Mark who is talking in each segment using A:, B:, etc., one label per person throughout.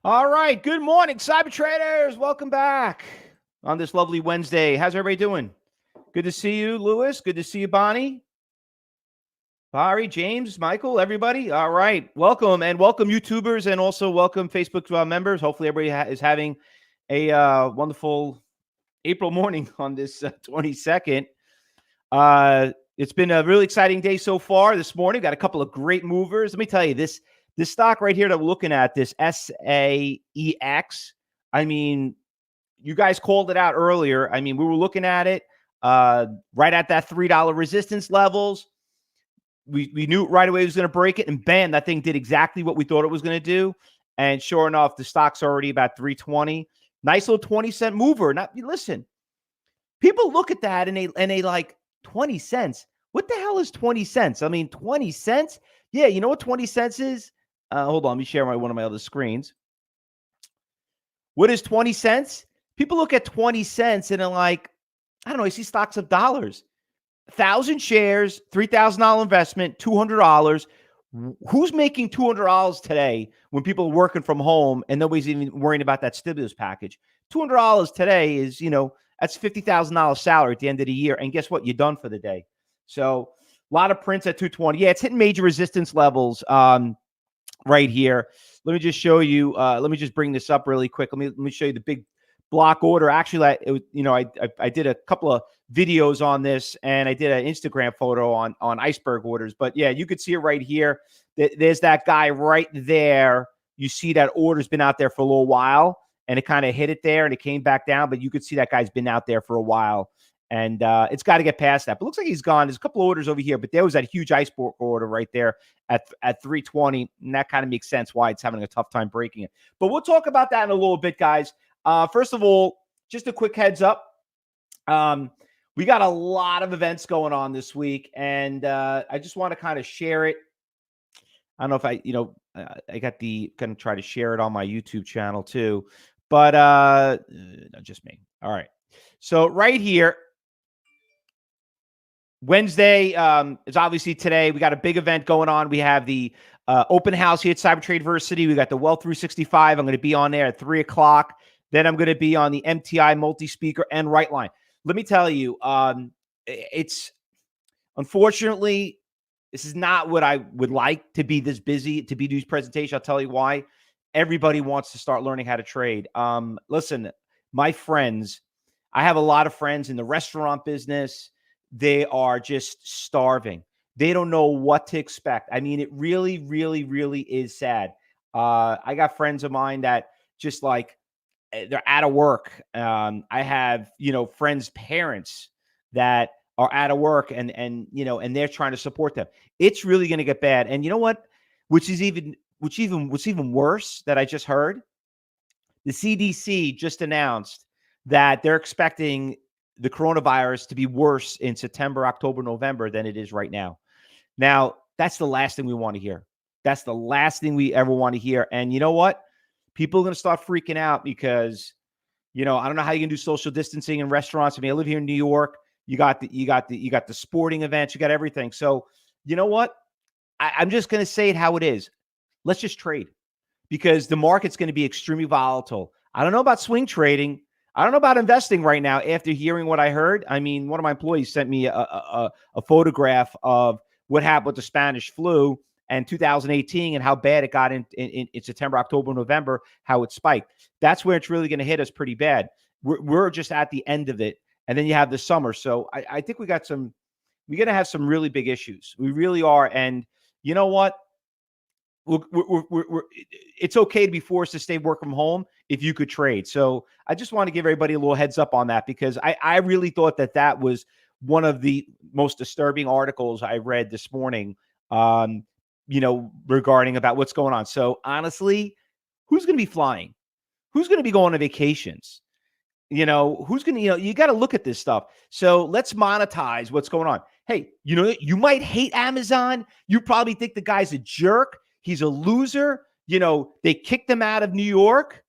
A: All right. Good morning, cyber traders. Welcome back on this lovely Wednesday. How's everybody doing? Good to see you, Lewis. Good to see you, Bonnie, Barry, James, Michael, everybody. All right. Welcome and welcome, YouTubers, and also welcome Facebook members. Hopefully, everybody is having a wonderful April morning on this 22nd. It's been a really exciting day so far this morning. Got a couple of great movers. Let me tell you, this stock right here that we're looking at, this SAEX, I mean, you guys called it out earlier. I mean, we were looking at it right at that $3 resistance levels. We knew right away it was going to break it, and bam, that thing did exactly what we thought it was going to do. And sure enough, the stock's already about 320. Nice little 20-cent mover. Now, listen, people look at that and they like 20 cents. What the hell is 20 cents? I mean, 20 cents? Yeah, you know what 20 cents is? Hold on, let me share one of my other screens. What is 20 cents? People look at 20 cents and they're like, I don't know, I see stocks of dollars. 1,000 shares, $3,000 investment, $200. Who's making $200 today when people are working from home and nobody's even worrying about that stimulus package? $200 today is, that's $50,000 salary at the end of the year. And guess what? You're done for the day. So a lot of prints at 220. Yeah, it's hitting major resistance levels right here. Let me just show you. Let me just bring this up really quick. Let me show you the big block order. Actually, I did a couple of videos on this, and I did an Instagram photo on iceberg orders. But yeah, you could see it right here. There's that guy right there. You see that order's been out there for a little while, and it kind of hit it there, and it came back down. But you could see that guy's been out there for a while, and it's got to get past that. But it looks like he's gone. There's a couple of orders over here, but there was that huge iceberg order right there at 320, and that kind of makes sense why it's having a tough time breaking it. But we'll talk about that in a little bit, guys. First of all, just a quick heads up. We got a lot of events going on this week, and I just want to kind of share it. I don't know if I going to try to share it on my YouTube channel too, but no, just me. All right. So right here, Wednesday is obviously today. We got a big event going on. We have the open house here at CyberTradeversity. We got the Wealth 365. I'm going to be on there at 3 o'clock. Then I'm going to be on the MTI multi-speaker and right line. Let me tell you, it's unfortunately, this is not what I would like to be this busy, to be these presentations. I'll tell you why. Everybody wants to start learning how to trade. Listen, my friends, I have a lot of friends in the restaurant business. They are just starving. They don't know what to expect. I mean, it really, really, really is sad. I got friends of mine that just like, they're out of work. I have, friends' parents that are out of work and they're trying to support them. It's really going to get bad. And you know what? What's even worse that I just heard? The CDC just announced that they're expecting the coronavirus to be worse in September, October, November than it is right now. Now, that's the last thing we want to hear. That's the last thing we ever want to hear. And you know what? People are going to start freaking out because, I don't know how you can do social distancing in restaurants. I mean, I live here in New York. You got the sporting events. You got everything. So, you know what? I'm just going to say it how it is. Let's just trade because the market's going to be extremely volatile. I don't know about swing trading. I don't know about investing right now after hearing what I heard. I mean, one of my employees sent me a photograph of what happened with the Spanish flu and 2018 and how bad it got in September, October, November, how it spiked. That's where it's really going to hit us pretty bad. We're just at the end of it. And then you have the summer. So I think we're going to have some really big issues. We really are. And you know what? It's okay to be forced to stay work from home if you could trade. So I just want to give everybody a little heads up on that because I really thought that was one of the most disturbing articles I read this morning. Regarding about what's going on. So honestly, who's going to be flying? Who's going to be going on vacations? Who's going to, you got to look at this stuff. So let's monetize what's going on. Hey, you might hate Amazon. You probably think the guy's a jerk. He's a loser. They kicked him out of New York.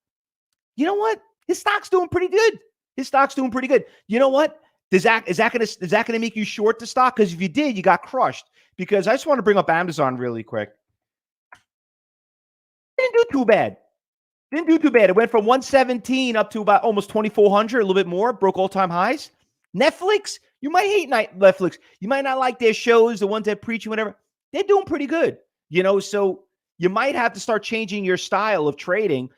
A: You know what? His stock's doing pretty good. You know what? Is that going to make you short the stock? Because if you did, you got crushed. Because I just want to bring up Amazon really quick. They didn't do too bad. Didn't do too bad. It went from 117 up to about almost 2,400, a little bit more, broke all-time highs. Netflix, you might hate Netflix. You might not like their shows, the ones that preach you, whatever. They're doing pretty good, so you might have to start changing your style of trading.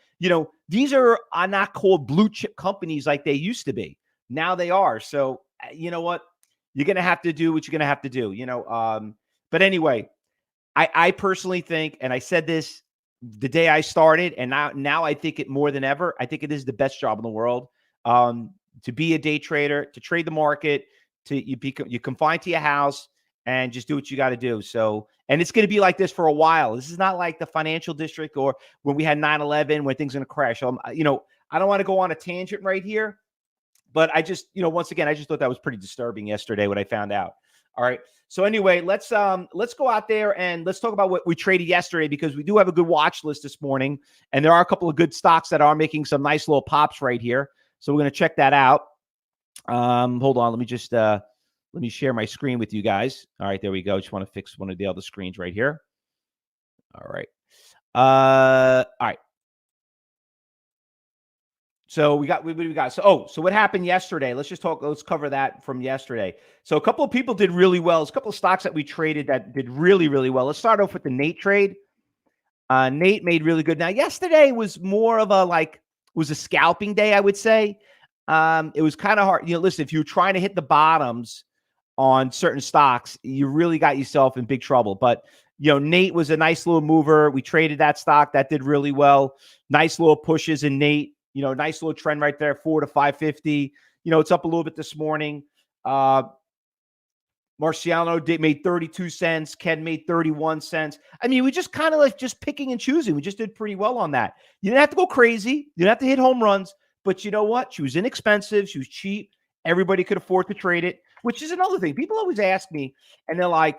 A: These are not called blue chip companies like they used to be. Now they are. So you know what? You're going to have to do what you're going to have to do, but anyway, I personally think, and I said this the day I started, and now I think it more than ever. I think it is the best job in the world, to be a day trader, to trade the market, you confined to your house and just do what you got to do. So, and it's going to be like this for a while. This is not like the financial district or when we had 9/11 when things are going to crash. I don't want to go on a tangent right here, but I just, once again, I just thought that was pretty disturbing yesterday when I found out. All right. So anyway, let's go out there and let's talk about what we traded yesterday, because we do have a good watch list this morning, and there are a couple of good stocks that are making some nice little pops right here. So we're going to check that out. Hold on. Let me share my screen with you guys. All right, there we go. Just want to fix one of the other screens right here. All right. All right. So we got. So what happened yesterday? Let's cover that from yesterday. So a couple of people did really well. There's a couple of stocks that we traded that did really, really well. Let's start off with the Nate trade. Nate made really good. Now, yesterday was more of was a scalping day, I would say. It was kind of hard. Listen, if you're trying to hit the bottoms on certain stocks, you really got yourself in big trouble. But, Nate was a nice little mover. We traded that stock. That did really well. Nice little pushes in Nate. Nice little trend right there, 4 to 550. It's up a little bit this morning. Marciano made 32 cents. Ken made 31 cents. I mean, we just kind of just picking and choosing. We just did pretty well on that. You didn't have to go crazy. You didn't have to hit home runs. But you know what? She was inexpensive. She was cheap. Everybody could afford to trade it, which is another thing. People always ask me, and they're like,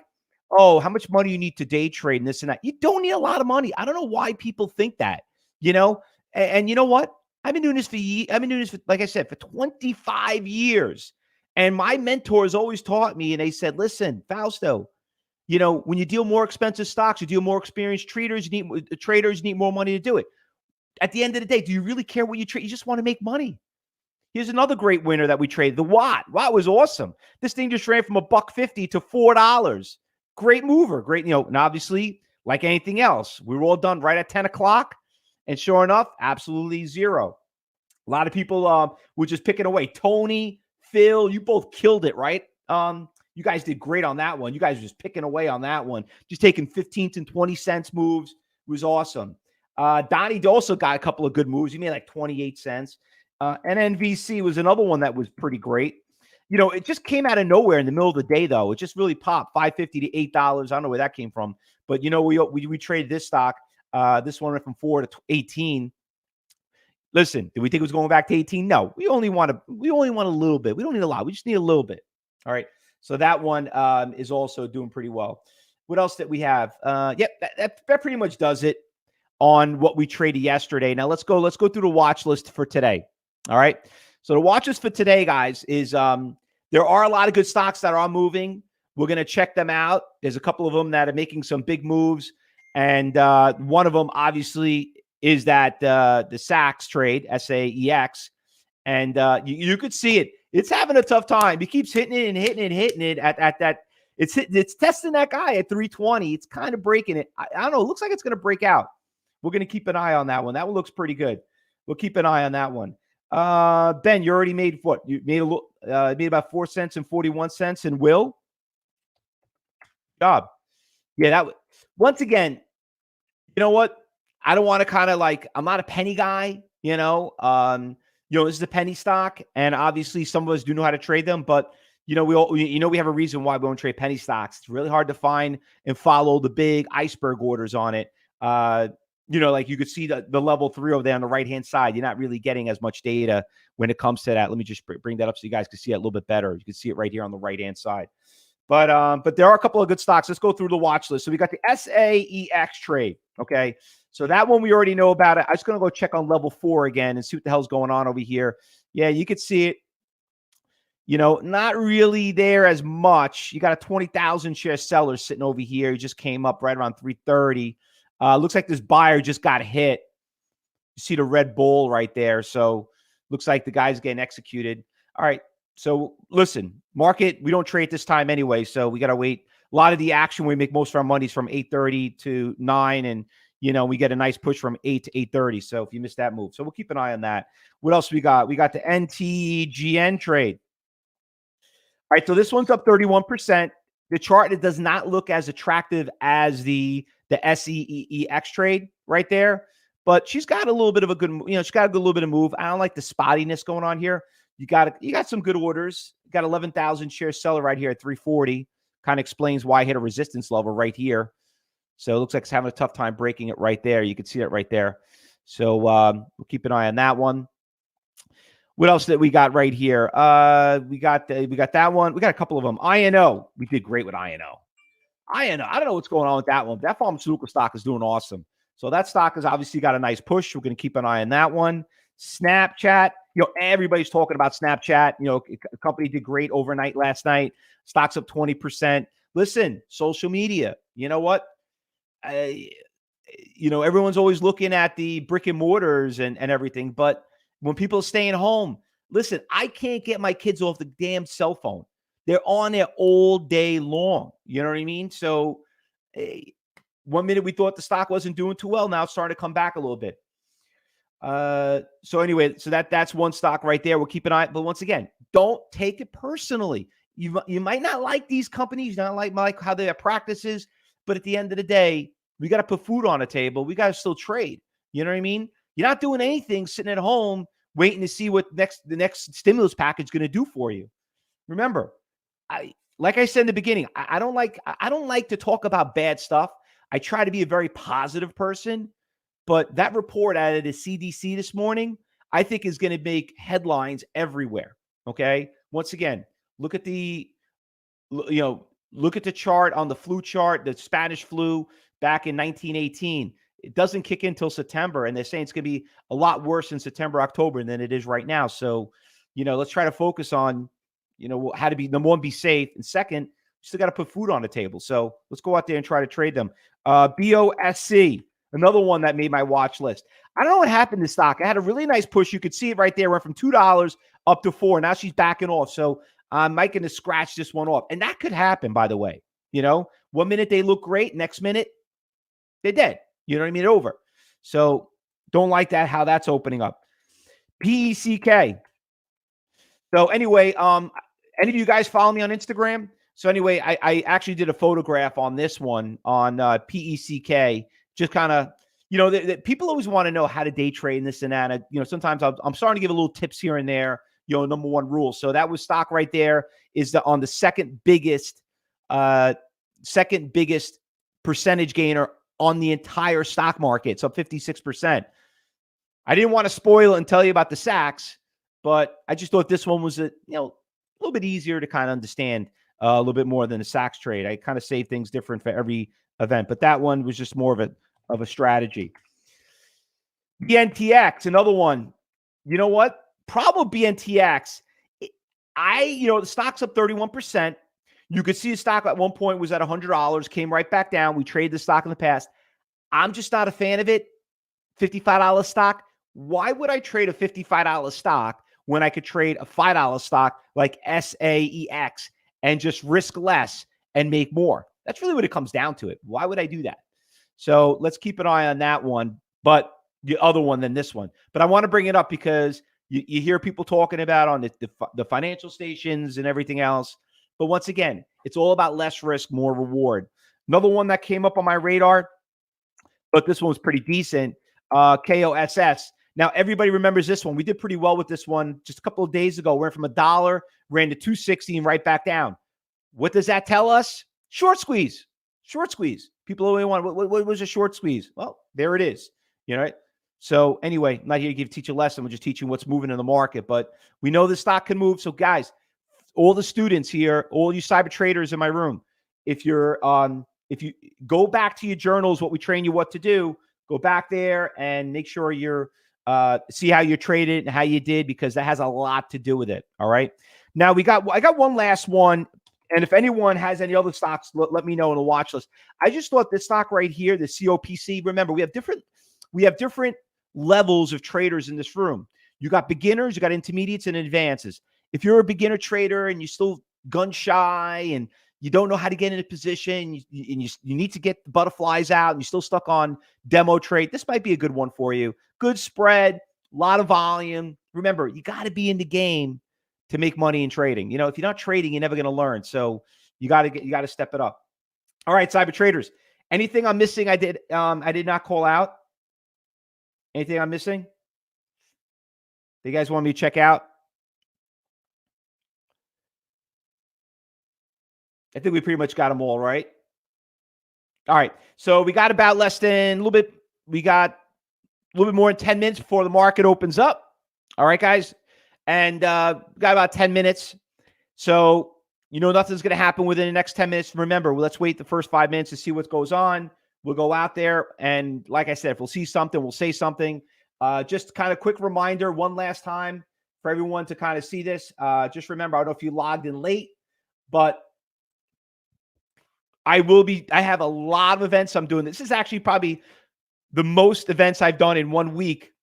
A: oh, how much money you need to day trade and this and that. You don't need a lot of money. I don't know why people think that, And you know what? I've been doing this for, like I said, for 25 years. And my mentors always taught me, and they said, listen, Fausto, when you deal more expensive stocks, you deal more experienced traders, you need more money to do it. At the end of the day, do you really care what you trade? You just want to make money. Here's another great winner that we traded, the Watt. Watt was awesome. This thing just ran from $1.50 to $4. Great mover. Great, and obviously, like anything else, we were all done right at 10 o'clock. And sure enough, absolutely zero. A lot of people were just picking away. Tony, Phil, you both killed it, right? You guys did great on that one. You guys were just picking away on that one. Just taking 15 and 20 cents moves. It was awesome. Donnie also got a couple of good moves. He made like 28 cents. And NVC was another one that was pretty great. It just came out of nowhere in the middle of the day, though. It just really popped, $5.50 to $8. I don't know where that came from. But, we traded this stock. This one went from 4 to 18. Listen, did we think it was going back to 18? No, we only want a little bit. We don't need a lot. We just need a little bit. All right. So that one is also doing pretty well. What else that we have? Yep, that pretty much does it on what we traded yesterday. Now let's go through the watch list for today. All right. So the watch list for today, guys, is there are a lot of good stocks that are moving. We're going to check them out. There's a couple of them that are making some big moves. And one of them, obviously, is that the SAX trade, SAEX. And you could see it. It's having a tough time. He keeps hitting it and hitting it at that. It's testing that guy at 320. It's kind of breaking it. I don't know. It looks like it's going to break out. We're going to keep an eye on that one. That one looks pretty good. We'll keep an eye on that one. Ben, you already made what? You made made about 4 cents and 41 cents in Will. Job. Yeah, once again, you know what? I don't want to kind of I'm not a penny guy, this is a penny stock, and obviously some of us do know how to trade them, but we have a reason why we don't trade penny stocks. It's really hard to find and follow the big iceberg orders on it. You could see the level 3 over there on the right-hand side. You're not really getting as much data when it comes to that. Let me just bring that up so you guys can see it a little bit better. You can see it right here on the right-hand side. But there are a couple of good stocks. Let's go through the watch list. So we got the SAEX trade. Okay. So that one we already know about it. I'm just going to go check on level 4 again and see what the hell's going on over here. Yeah, you could see it. Not really there as much. You got a 20,000 share seller sitting over here. He just came up right around 330. Looks like this buyer just got hit. You see the red bull right there. So looks like the guy's getting executed. All right. So listen, market, we don't trade this time anyway. So we got to wait. A lot of the action, we make most of our monies from 8:30 to 9. And, we get a nice push from 8 to 8:30. So if you missed that move. So we'll keep an eye on that. What else we got? We got the NTGN trade. All right. So this one's up 31%. The chart, it does not look as attractive as the SEEX trade right there. But she's got a little bit of a good, she's got a little bit of move. I don't like the spottiness going on here. You got some good orders. You got 11,000 share seller right here at 340. Kind of explains why I hit a resistance level right here. So it looks like it's having a tough time breaking it right there. You can see it right there. So we'll keep an eye on that one. What else that we got right here? We got that one. We got a couple of them. INO. We did great with INO. I don't know what's going on with that one. That pharmaceutical stock is doing awesome. So that stock has obviously got a nice push. We're going to keep an eye on that one. Snapchat. Everybody's talking about Snapchat. The company did great overnight last night. Stock's up 20%. Listen, social media. You know what? Everyone's always looking at the brick and mortars and everything. But when people are staying home, listen, I can't get my kids off the damn cell phone. They're on there all day long. You know what I mean? So 1 minute we thought the stock wasn't doing too well. Now it's starting to come back a little bit. So anyway, so that's one stock right there. We'll keep an eye. But once again, don't take it personally. You might not like these companies, not like how their practices, but at the end of the day, we got to put food on the table. We got to still trade. You know what I mean? You're not doing anything, sitting at home, waiting to see what the next stimulus package is going to do for you. Remember, like I said in the beginning, I don't like to talk about bad stuff. I try to be a very positive person, but that report out of the CDC this morning, I think is going to make headlines everywhere. Okay. Once again, look at the chart on the flu chart, the Spanish flu back in 1918. It doesn't kick in until September, and they're saying it's going to be a lot worse in September, October than it is right now. So, let's try to focus on, how to be, number one, be safe, and second, you still got to put food on the table. So let's go out there and try to trade them. BOSC, another one that made my watch list. I don't know what happened to stock. I had a really nice push. You could see it right there. Went from $2 up to $4. Now she's backing off. So I'm going to scratch this one off. And that could happen, by the way. 1 minute they look great. Next minute, they're dead. You know what I mean? Over. So don't like that, how that's opening up. PECK. So anyway, any of you guys follow me on Instagram? So anyway, I actually did a photograph on this one on PECK. Just kind of, people always want to know how to day trade and this and that. Sometimes I'm starting to give a little tips here and there, number one rule. So that was stock right there is on the second biggest percentage gainer on the entire stock market. So 56%. I didn't want to spoil it and tell you about the Sachs, but I just thought this one was a little bit easier to kind of understand a little bit more than the Sachs trade. I kind of say things different for every event, but that one was just more of a strategy. BNTX, another one. You know what? Problem with BNTX, the stock's up 31%. You could see the stock at one point was at $100, came right back down. We traded the stock in the past. I'm just not a fan of it. $55 stock. Why would I trade a $55 stock when I could trade a $5 stock like SAEX and just risk less and make more? That's really what it comes down to it. Why would I do that? So let's keep an eye on that one, but the other one than this one. But I want to bring it up because you hear people talking about on the financial stations and everything else. But once again, it's all about less risk, more reward. Another one that came up on my radar, but this one was pretty decent, KOSS. Now, everybody remembers this one. We did pretty well with this one just a couple of days ago. Went from $1, ran to $2.60 and right back down. What does that tell us? Short squeeze. Short squeeze. People only want, what was a short squeeze? Well, there it is. Right? So anyway, I'm not here to teach a lesson. We're just teaching what's moving in the market. But we know the stock can move. So guys, all the students here, all you cyber traders in my room, if you go back to your journals, what we train you what to do, go back there and make sure you're see how you traded and how you did, because that has a lot to do with it. All right. Now I got one last one. And if anyone has any other stocks, let me know in the watch list. I just thought this stock right here, the COPC, remember we have different levels of traders in this room. You got beginners, you got intermediates and advances. If you're a beginner trader and you're still gun shy and you don't know how to get in a position, you need to get the butterflies out and you're still stuck on demo trade, this might be a good one for you. Good spread, a lot of volume. Remember, you got to be in the game to make money in trading. You know, if you're not trading, you're never going to learn. So you got to step it up. All right, cyber traders. Anything I'm missing? I did not call out. Anything I'm missing? You guys want me to check out? I think we pretty much got them all, right? All right. So we got about we got a little bit more than 10 minutes before the market opens up. All right, guys. And got about 10 minutes. So, nothing's going to happen within the next 10 minutes. Remember, let's wait the first 5 minutes to see what goes on. We'll go out there. And like I said, if we'll see something, we'll say something. Just kind of quick reminder one last time for everyone to kind of see this. Just remember, I don't know if you logged in late, but I have a lot of events I'm doing. This is actually probably the most events I've done in 1 week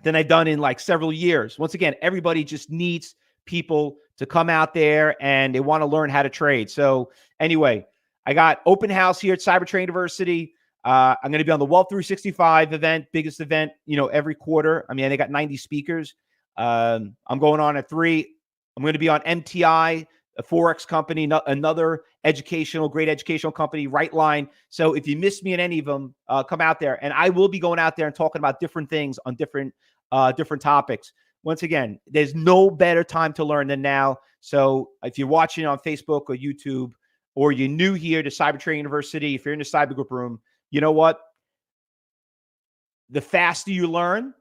A: than I've done in like several years. Once again, everybody just needs people to come out there and they want to learn how to trade. So anyway, I got open house here at CyberTrading University. I'm going to be on the Wealth 365 event, biggest event, every quarter. I mean, they got 90 speakers. I'm going on at 3. I'm going to be on MTI, a Forex company, another great educational company, Right Line. So if you miss me in any of them, come out there. And I will be going out there and talking about different things on different topics. Once again, there's no better time to learn than now. So if you're watching on Facebook or YouTube, or you're new here to CyberTrading University, if you're in the cyber group room, you know what? The faster you learn,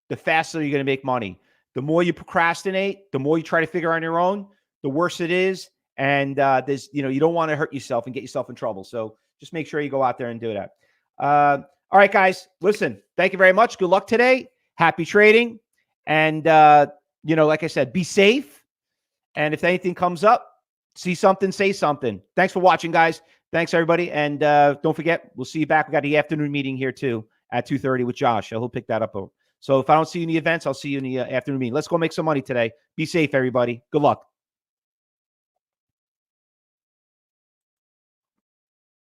A: the faster you're going to make money. The more you procrastinate, the more you try to figure out on your own, the worse it is. And you don't want to hurt yourself and get yourself in trouble. So just make sure you go out there and do that. All right, guys, listen, thank you very much. Good luck today. Happy trading. And, like I said, be safe. And if anything comes up, see something, say something. Thanks for watching, guys. Thanks, everybody. And don't forget, we'll see you back. We got the afternoon meeting here, too, at 2:30 with Josh. He'll pick that up. So if I don't see you in the events, I'll see you in the afternoon meeting. Let's go make some money today. Be safe, everybody. Good luck.